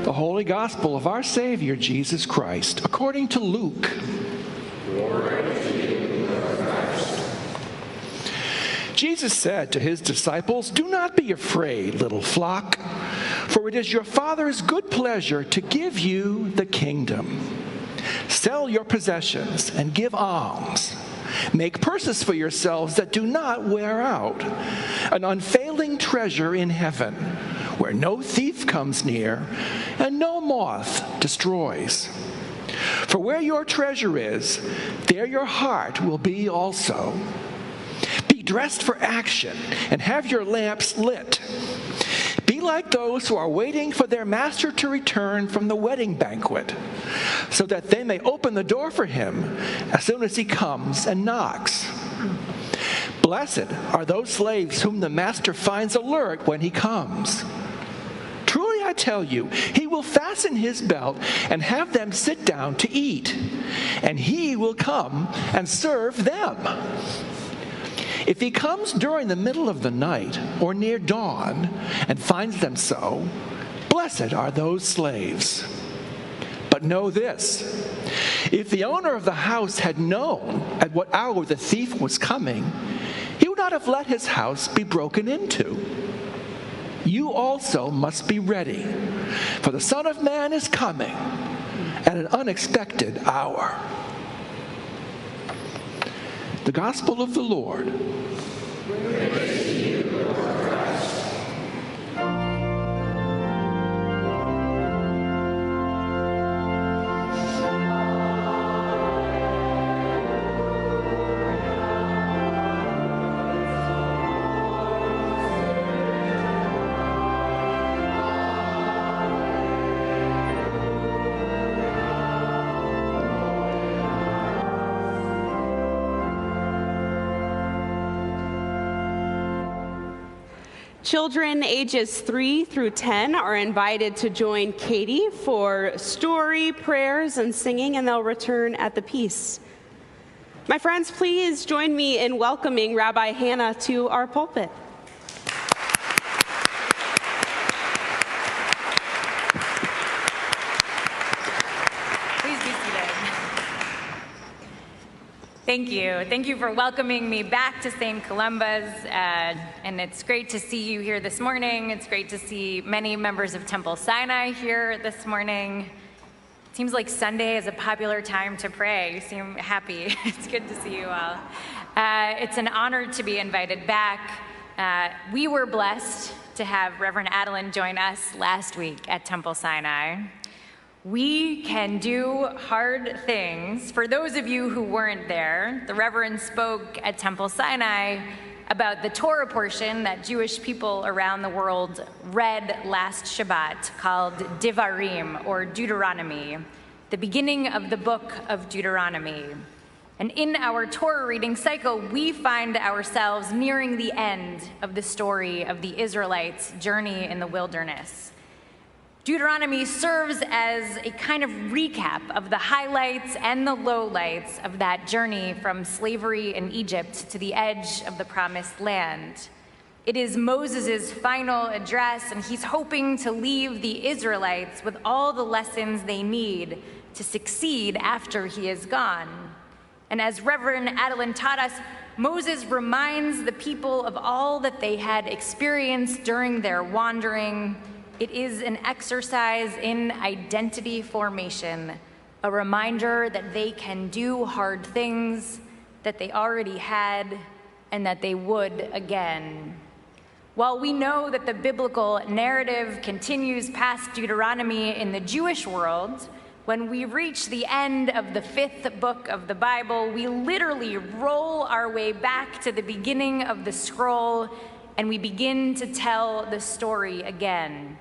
The Holy Gospel of our Savior, Jesus Christ, according to Luke. Glory to you, Lord Christ. Jesus said to his disciples, "Do not be afraid, little flock, for it is your Father's good pleasure to give you the kingdom. Sell your possessions and give alms. Make purses for yourselves that do not wear out, an unfailing treasure in heaven, where no thief comes near and no moth destroys. For where your treasure is, there your heart will be also. Be dressed for action and have your lamps lit. Be like those who are waiting for their master to return from the wedding banquet, so that they may open the door for him as soon as he comes and knocks. Blessed are those slaves whom the master finds alert when he comes. Truly I tell you, he will fasten his belt and have them sit down to eat, and he will come and serve them. If he comes during the middle of the night or near dawn and finds them so, blessed are those slaves. But know this, if the owner of the house had known at what hour the thief was coming, he would not have let his house be broken into. You also must be ready, for the Son of Man is coming at an unexpected hour." The Gospel of the Lord. Praise to you, Lord Christ. Children ages 3 through 10 are invited to join Katie for story, prayers, and singing, and they'll return at the peace. My friends, please join me in welcoming Rabbi Hannah to our pulpit. Please be seated. Thank you. Thank you for welcoming me back to St. Columba's, and it's great to see you here this morning. It's great to see many members of Temple Sinai here this morning. It seems like Sunday is a popular time to pray. You seem happy. It's good to see you all. It's an honor to be invited back. We were blessed to have Reverend Adeline join us last week at Temple Sinai. We can do hard things. For those of you who weren't there, the Reverend spoke at Temple Sinai about the Torah portion that Jewish people around the world read last Shabbat, called Devarim, or Deuteronomy, the beginning of the book of Deuteronomy. And in our Torah reading cycle, we find ourselves nearing the end of the story of the Israelites' journey in the wilderness. Deuteronomy serves as a kind of recap of the highlights and the lowlights of that journey from slavery in Egypt to the edge of the Promised Land. It is Moses' final address, and he's hoping to leave the Israelites with all the lessons they need to succeed after he is gone. And as Reverend Adeline taught us, Moses reminds the people of all that they had experienced during their wandering. It is an exercise in identity formation, a reminder that they can do hard things, that they already had, and that they would again. While we know that the biblical narrative continues past Deuteronomy in the Jewish world, when we reach the end of the 5th book of the Bible, we literally roll our way back to the beginning of the scroll, and we begin to tell the story again.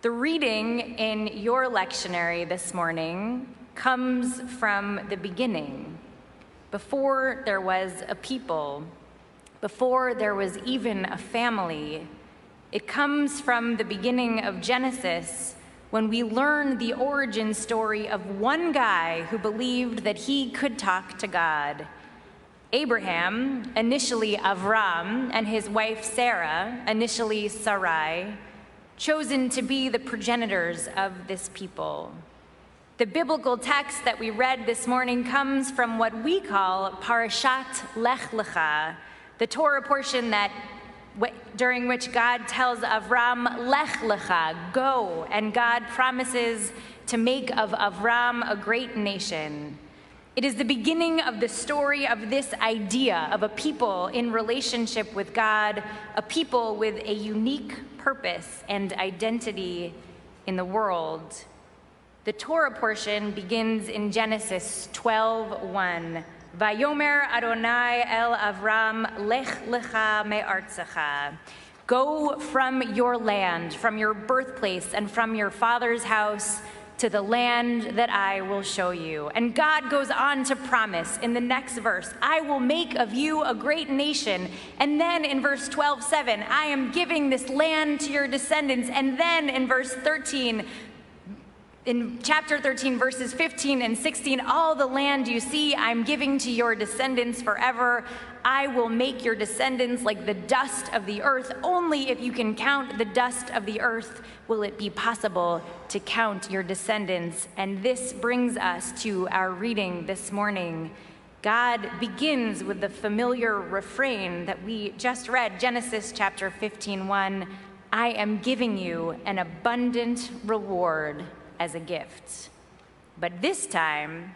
The reading in your lectionary this morning comes from the beginning. Before there was a people, before there was even a family. It comes from the beginning of Genesis, when we learn the origin story of one guy who believed that he could talk to God. Abraham, initially Avram, and his wife Sarah, initially Sarai, chosen to be the progenitors of this people. The biblical text that we read this morning comes from what we call Parashat Lech Lecha, the Torah portion during which God tells Avram, Lech Lecha, go, and God promises to make of Avram a great nation. It is the beginning of the story of this idea of a people in relationship with God, a people with a unique purpose and identity in the world. The Torah portion begins in Genesis 12:1. Vayomer Adonai el Avram, lech lecha me'artzecha. Go from your land, from your birthplace, and from your father's house to the land that I will show you. And God goes on to promise in the next verse, I will make of you a great nation. And then in verse 12:7, I am giving this land to your descendants. And then in verse 13, in chapter 13, verses 15 and 16, all the land you see, I'm giving to your descendants forever. I will make your descendants like the dust of the earth. Only if you can count the dust of the earth will it be possible to count your descendants. And this brings us to our reading this morning. God begins with the familiar refrain that we just read, Genesis chapter 15:1. I am giving you an abundant reward as a gift. But this time,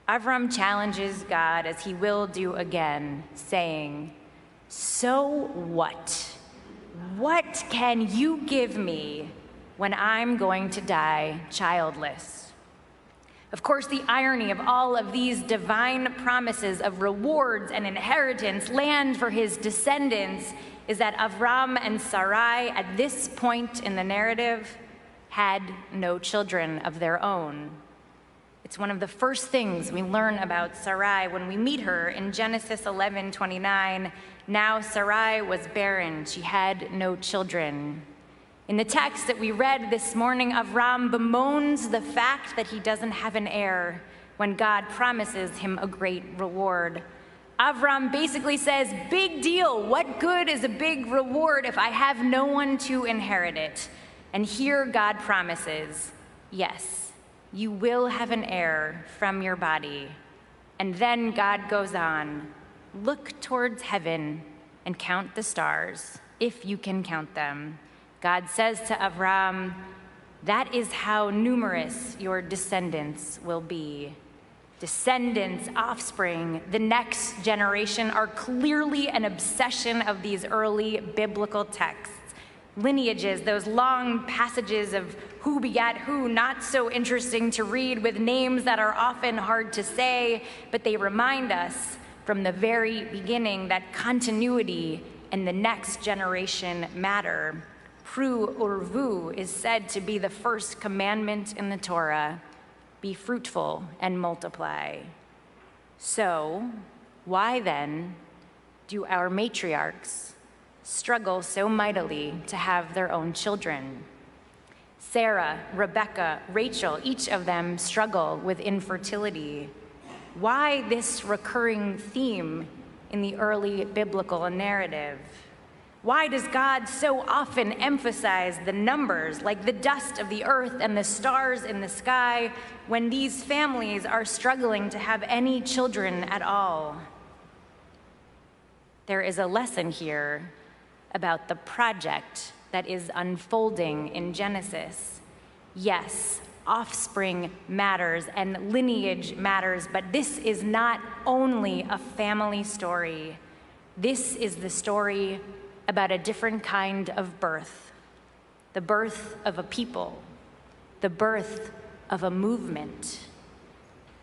Avram challenges God, as he will do again, saying, so what? What can you give me when I'm going to die childless? Of course, the irony of all of these divine promises of rewards and inheritance, land for his descendants, is that Avram and Sarai, at this point in the narrative, had no children of their own. It's one of the first things we learn about Sarai when we meet her in Genesis 11:29. Now Sarai was barren, she had no children. In the text that we read this morning, Avram bemoans the fact that he doesn't have an heir when God promises him a great reward. Avram basically says, big deal, what good is a big reward if I have no one to inherit it? And here God promises, yes, you will have an heir from your body. And then God goes on, look towards heaven and count the stars, if you can count them. God says to Avram, that is how numerous your descendants will be. Descendants, offspring, the next generation are clearly an obsession of these early biblical texts. Lineages, those long passages of who begat who, not so interesting to read with names that are often hard to say, but they remind us from the very beginning that continuity and the next generation matter. Pru urvu is said to be the first commandment in the Torah. Be fruitful and multiply. So, why then do our matriarchs struggle so mightily to have their own children? Sarah, Rebecca, Rachel, each of them struggle with infertility. Why this recurring theme in the early biblical narrative? Why does God so often emphasize the numbers, like the dust of the earth and the stars in the sky, when these families are struggling to have any children at all? There is a lesson here about the project that is unfolding in Genesis. Yes, offspring matters and lineage matters, but this is not only a family story. This is the story about a different kind of birth, the birth of a people, the birth of a movement.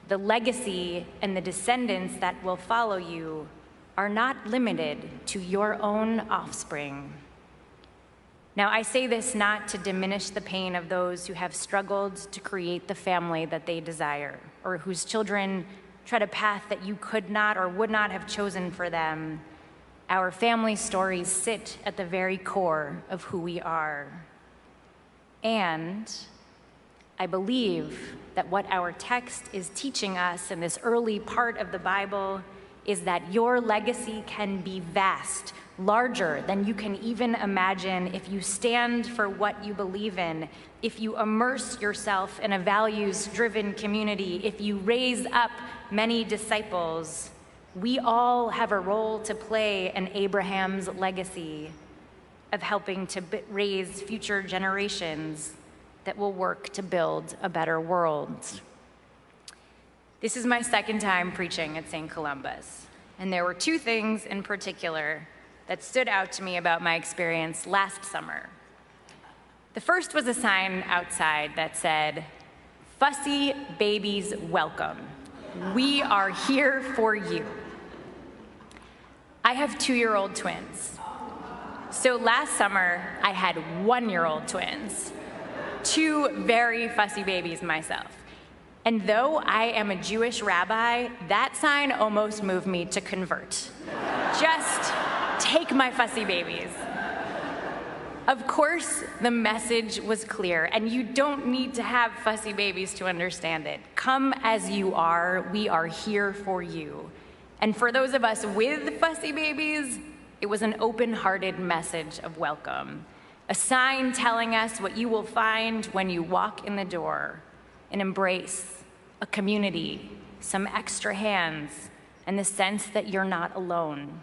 The legacy and the descendants that will follow you are not limited to your own offspring. Now, I say this not to diminish the pain of those who have struggled to create the family that they desire, or whose children tread a path that you could not or would not have chosen for them. Our family stories sit at the very core of who we are. And I believe that what our text is teaching us in this early part of the Bible is that your legacy can be vast, larger than you can even imagine if you stand for what you believe in, if you immerse yourself in a values-driven community, if you raise up many disciples. We all have a role to play in Abraham's legacy of helping to raise future generations that will work to build a better world. This is my second time preaching at St. Columba's, and there were two things in particular that stood out to me about my experience last summer. The first was a sign outside that said, "Fussy babies welcome. We are here for you." I have 2-year-old twins. So last summer, I had 1-year-old twins, 2 very fussy babies myself. And though I am a Jewish rabbi, that sign almost moved me to convert. Just take my fussy babies. Of course, the message was clear, and you don't need to have fussy babies to understand it. Come as you are, we are here for you. And for those of us with fussy babies, it was an open-hearted message of welcome, a sign telling us what you will find when you walk in the door, an embrace, a community, some extra hands, and the sense that you're not alone.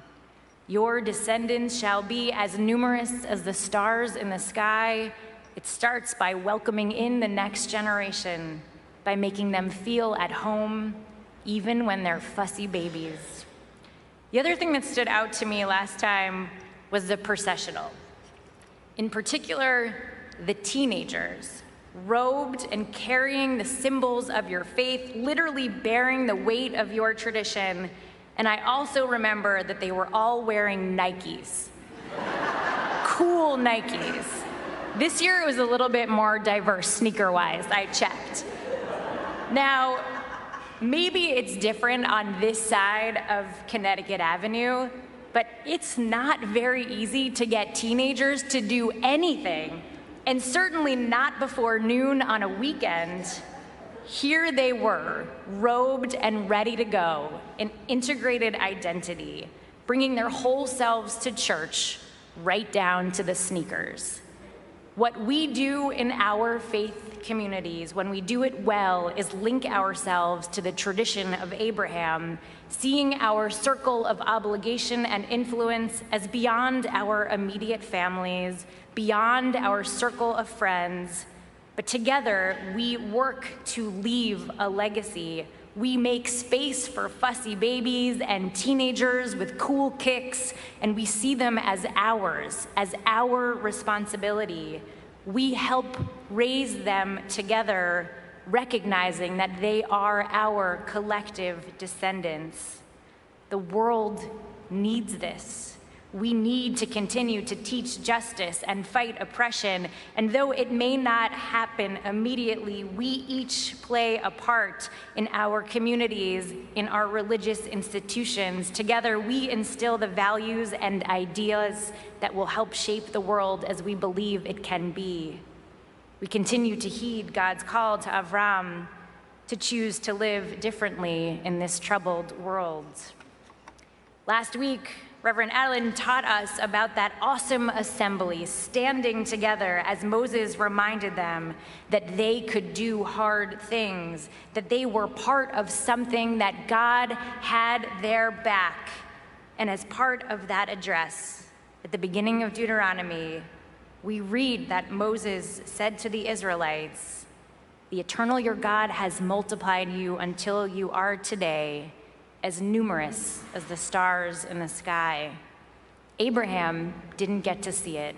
Your descendants shall be as numerous as the stars in the sky. It starts by welcoming in the next generation, by making them feel at home, even when they're fussy babies. The other thing that stood out to me last time was the processional. In particular, the teenagers, robed and carrying the symbols of your faith, literally bearing the weight of your tradition. And I also remember that they were all wearing Nikes. Cool Nikes. This year it was a little bit more diverse sneaker-wise, I checked. Now, maybe it's different on this side of Connecticut Avenue, but it's not very easy to get teenagers to do anything, and certainly not before noon on a weekend. Here they were, robed and ready to go, an integrated identity, bringing their whole selves to church, right down to the sneakers. What we do in our faith communities, when we do it well, is link ourselves to the tradition of Abraham, seeing our circle of obligation and influence as beyond our immediate families, beyond our circle of friends. But together, we work to leave a legacy. We make space for fussy babies and teenagers with cool kicks, and we see them as ours, as our responsibility. We help raise them together, recognizing that they are our collective descendants. The world needs this. We need to continue to teach justice and fight oppression, and though it may not happen immediately, we each play a part in our communities, in our religious institutions. Together, we instill the values and ideas that will help shape the world as we believe it can be. We continue to heed God's call to Avram to choose to live differently in this troubled world. Last week, Reverend Adeline taught us about that awesome assembly standing together as Moses reminded them that they could do hard things, that they were part of something that God had their back. And as part of that address, at the beginning of Deuteronomy, we read that Moses said to the Israelites, "The eternal your God has multiplied you until you are today as numerous as the stars in the sky." Abraham didn't get to see it,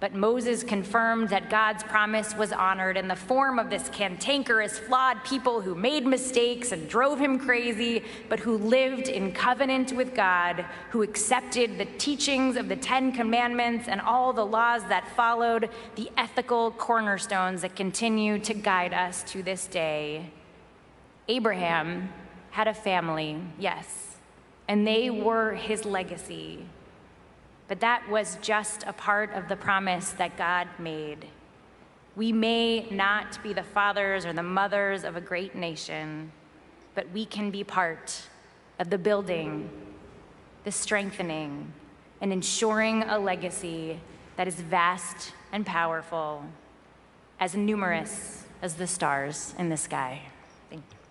but Moses confirmed that God's promise was honored in the form of this cantankerous, flawed people who made mistakes and drove him crazy, but who lived in covenant with God, who accepted the teachings of the 10 Commandments and all the laws that followed, the ethical cornerstones that continue to guide us to this day. Abraham had a family, yes, and they were his legacy. But that was just a part of the promise that God made. We may not be the fathers or the mothers of a great nation, but we can be part of the building, the strengthening, and ensuring a legacy that is vast and powerful, as numerous as the stars in the sky. Thank you.